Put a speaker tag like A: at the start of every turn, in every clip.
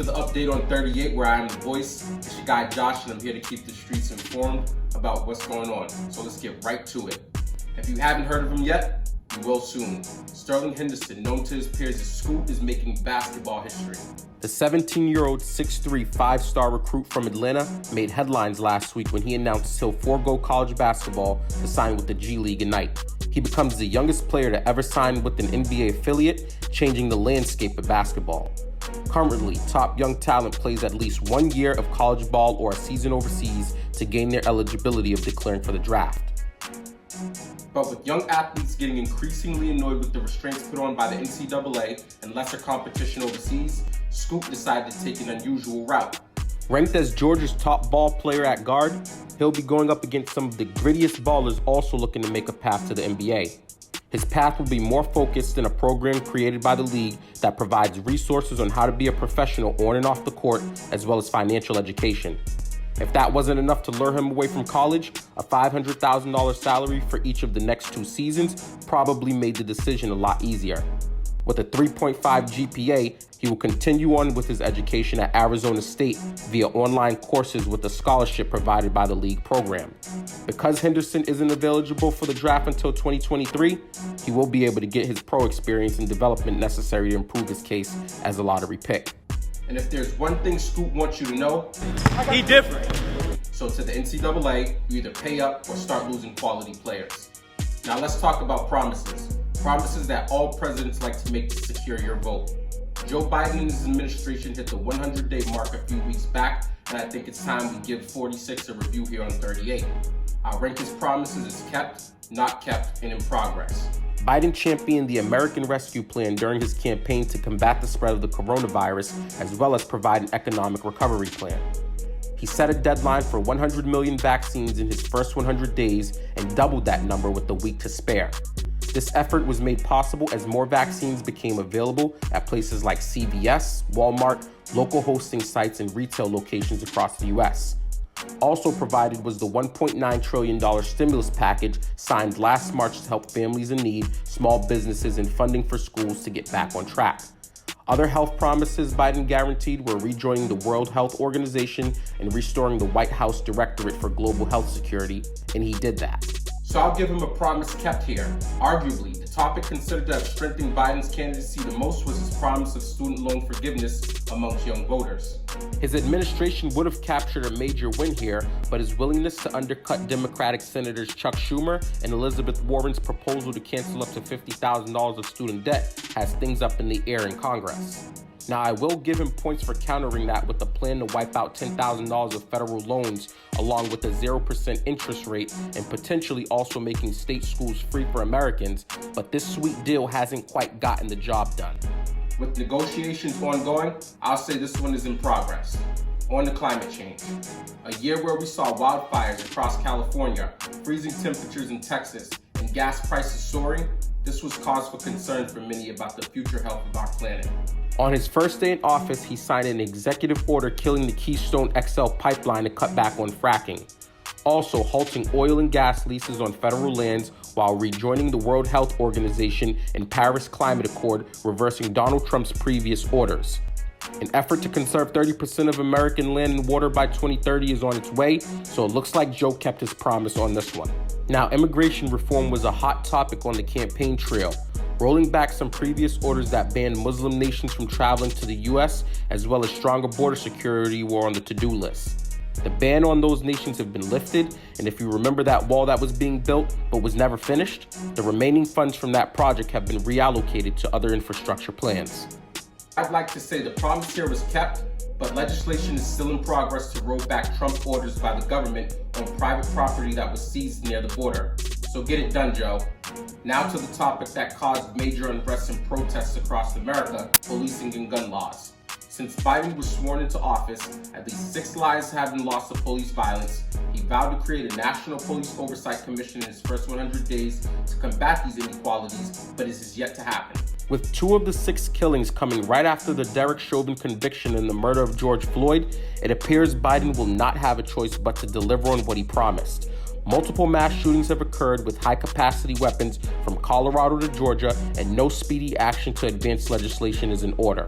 A: to the update on 38, where I am the voice. It's your guy Josh, and I'm here to keep the streets informed about what's going on. So let's get right to it. If you haven't heard of him yet, you will soon. Sterling Henderson, known to his peers as Scoop, is making basketball history. The 17-year-old 6'3", five-star recruit from Atlanta made headlines last week when he announced he'll forego college basketball to sign with the G League Ignite. He becomes the youngest player to ever sign with an NBA affiliate, changing the landscape of basketball. Currently, top young talent plays at least 1 year of college ball or a season overseas to gain their eligibility of declaring for the draft. But with young athletes getting increasingly annoyed with the restraints put on by the NCAA and lesser competition overseas, Scoop decided to take an unusual route. Ranked as Georgia's top ball player at guard, he'll be going up against some of the grittiest ballers also looking to make a path to the NBA. His path will be more focused in a program created by the league that provides resources on how to be a professional on and off the court, as well as financial education. If that wasn't enough to lure him away from college, a $500,000 salary for each of the next 2 seasons probably made the decision a lot easier. With a 3.5 GPA, he will continue on with his education at Arizona State via online courses with a scholarship provided by the league program. Because Henderson isn't eligible for the draft until 2023, he will be able to get his pro experience and development necessary to improve his case as a lottery pick. And if there's one thing Scoop wants you to know,
B: he different.
A: So to the NCAA, you either pay up or start losing quality players. Now let's talk about promises. Promises that all presidents like to make to secure your vote. Joe Biden and his administration hit the 100-day mark a few weeks back, and I think it's time we give 46 a review here on 38. I'll rank his promises as kept, not kept, and in progress. Biden championed the American Rescue Plan during his campaign to combat the spread of the coronavirus, as well as provide an economic recovery plan. He set a deadline for 100 million vaccines in his first 100 days and doubled that number with the week to spare. This effort was made possible as more vaccines became available at places like CVS, Walmart, local hosting sites, and retail locations across the U.S. Also provided was the $1.9 trillion stimulus package signed last March to help families in need, small businesses, and funding for schools to get back on track. Other health promises Biden guaranteed were rejoining the World Health Organization and restoring the White House Directorate for Global Health Security, and he did that. So I'll give him a promise kept here. Arguably, the topic considered to have strengthened Biden's candidacy the most was his promise of student loan forgiveness amongst young voters. His administration would have captured a major win here, but his willingness to undercut Democratic Senators Chuck Schumer and Elizabeth Warren's proposal to cancel up to $50,000 of student debt has things up in the air in Congress. Now, I will give him points for countering that with a plan to wipe out $10,000 of federal loans, along with a 0% interest rate, and potentially also making state schools free for Americans, but this sweet deal hasn't quite gotten the job done. With negotiations ongoing, I'll say this one is in progress. On to climate change. A year where we saw wildfires across California, freezing temperatures in Texas, and gas prices soaring, this was cause for concern for many about the future health of our planet. On his first day in office, he signed an executive order killing the Keystone XL pipeline to cut back on fracking, also halting oil and gas leases on federal lands while rejoining the World Health Organization and Paris Climate Accord, reversing Donald Trump's previous orders. An effort to conserve 30% of American land and water by 2030 is on its way, so it looks like Joe kept his promise on this one. Now, immigration reform was a hot topic on the campaign trail, rolling back some previous orders that banned Muslim nations from traveling to the U.S., as well as stronger border security were on the to-do list. The ban on those nations have been lifted, and if you remember that wall that was being built but was never finished, the remaining funds from that project have been reallocated to other infrastructure plans. I'd like to say the promise here was kept, but legislation is still in progress to roll back Trump orders by the government on private property that was seized near the border. So get it done, Joe. Now to the topic that caused major unrest and protests across America, policing and gun laws. Since Biden was sworn into office, at least 6 lives have been lost to police violence. He vowed to create a National Police Oversight Commission in his first 100 days to combat these inequalities, but this is yet to happen. With 2 of the 6 killings coming right after the Derek Chauvin conviction in the murder of George Floyd, it appears Biden will not have a choice but to deliver on what he promised.
B: Multiple mass shootings have occurred with high-capacity weapons from Colorado to Georgia, and no speedy action to advance legislation is in order.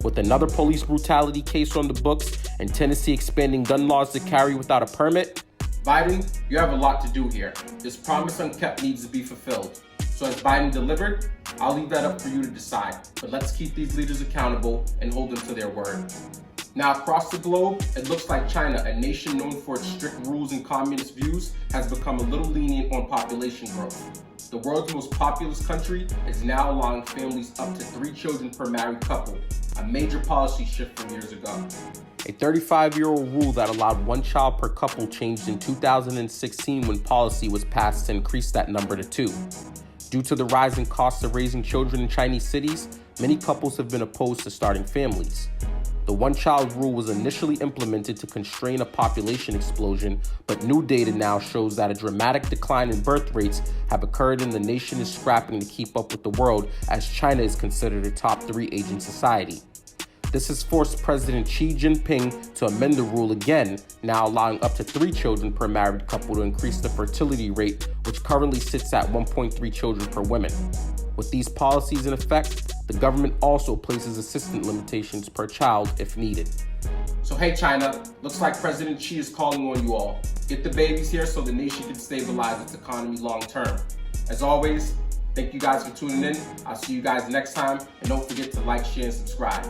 B: With another police brutality case on the books and Tennessee expanding gun laws to carry without a permit,
A: Biden, you have a lot to do here. This promise unkept needs to be fulfilled. So has Biden delivered? I'll leave that up for you to decide. But let's keep these leaders accountable and hold them to their word. Now, across the globe, it looks like China, a nation known for its strict rules and communist views, has become a little lenient on population growth. The world's most populous country is now allowing families up to 3 children per married couple, a major policy shift from years ago.
B: A 35-year-old rule that allowed 1 child per couple changed in 2016 when policy was passed to increase that number to 2. Due to the rising costs of raising children in Chinese cities, many couples have been opposed to starting families. The 1-child rule was initially implemented to constrain a population explosion, but new data now shows that a dramatic decline in birth rates have occurred and the nation is scrapping to keep up with the world as China is considered a top 3 aging society. This has forced President Xi Jinping to amend the rule again, now allowing up to 3 children per married couple to increase the fertility rate, which currently sits at 1.3 children per woman. With these policies in effect, the government also places assistance limitations per child if needed.
A: So hey China, looks like President Xi is calling on you all. Get the babies here so the nation can stabilize its economy long term. As always, thank you guys for tuning in. I'll see you guys next time, and don't forget to like, share, and subscribe.